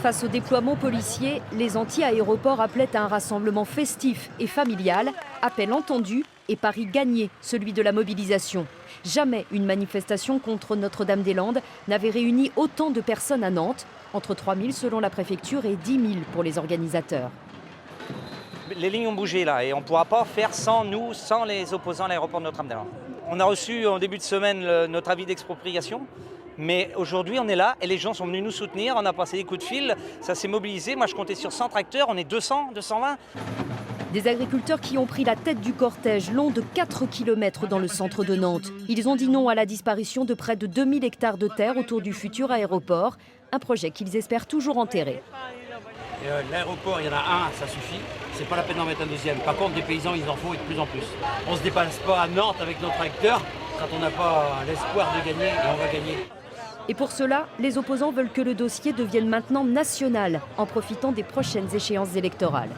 Face au déploiement policier, les anti-aéroports appelaient à un rassemblement festif et familial, appel entendu et pari gagné, celui de la mobilisation. Jamais une manifestation contre Notre-Dame-des-Landes n'avait réuni autant de personnes à Nantes, entre 3 000 selon la préfecture et 10 000 pour les organisateurs. Les lignes ont bougé là et on ne pourra pas faire sans nous, sans les opposants à l'aéroport de Notre-Dame-des-Landes. On a reçu en début de semaine notre avis d'expropriation. Mais aujourd'hui, on est là et les gens sont venus nous soutenir. On a passé des coups de fil, ça s'est mobilisé. Moi, je comptais sur 100 tracteurs, on est 200, 220. Des agriculteurs qui ont pris la tête du cortège long de 4 km dans le centre de Nantes. Ils ont dit non à la disparition de près de 2000 hectares de terre autour du futur aéroport, un projet qu'ils espèrent toujours enterrer. L'aéroport, il y en a un, ça suffit. C'est pas la peine d'en mettre un deuxième. Par contre, des paysans, ils en font et de plus en plus. On se déplace pas à Nantes avec nos tracteurs quand on n'a pas l'espoir de gagner et on va gagner. Et pour cela, les opposants veulent que le dossier devienne maintenant national, en profitant des prochaines échéances électorales.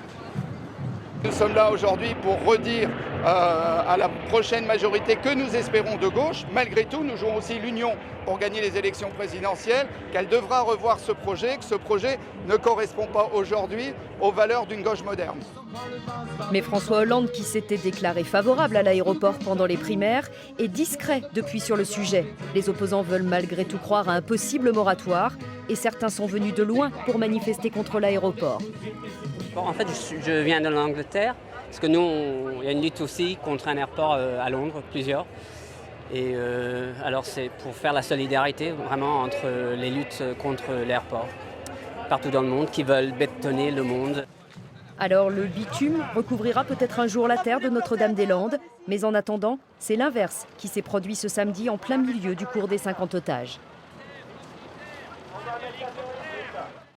Nous sommes là aujourd'hui pour redire à la prochaine majorité que nous espérons de gauche. Malgré tout, nous jouons aussi l'union pour gagner les élections présidentielles, qu'elle devra revoir ce projet, que ce projet ne correspond pas aujourd'hui aux valeurs d'une gauche moderne. Mais François Hollande, qui s'était déclaré favorable à l'aéroport pendant les primaires, est discret depuis sur le sujet. Les opposants veulent malgré tout croire à un possible moratoire et certains sont venus de loin pour manifester contre l'aéroport. Bon, en fait, je viens de l'Angleterre, parce que nous, il y a une lutte aussi contre un aéroport à Londres, plusieurs. Et alors c'est pour faire la solidarité vraiment entre les luttes contre l'aéroport, partout dans le monde, qui veulent bétonner le monde. Alors le bitume recouvrira peut-être un jour la terre de Notre-Dame-des-Landes, mais en attendant, c'est l'inverse qui s'est produit ce samedi en plein milieu du cours des 50 otages.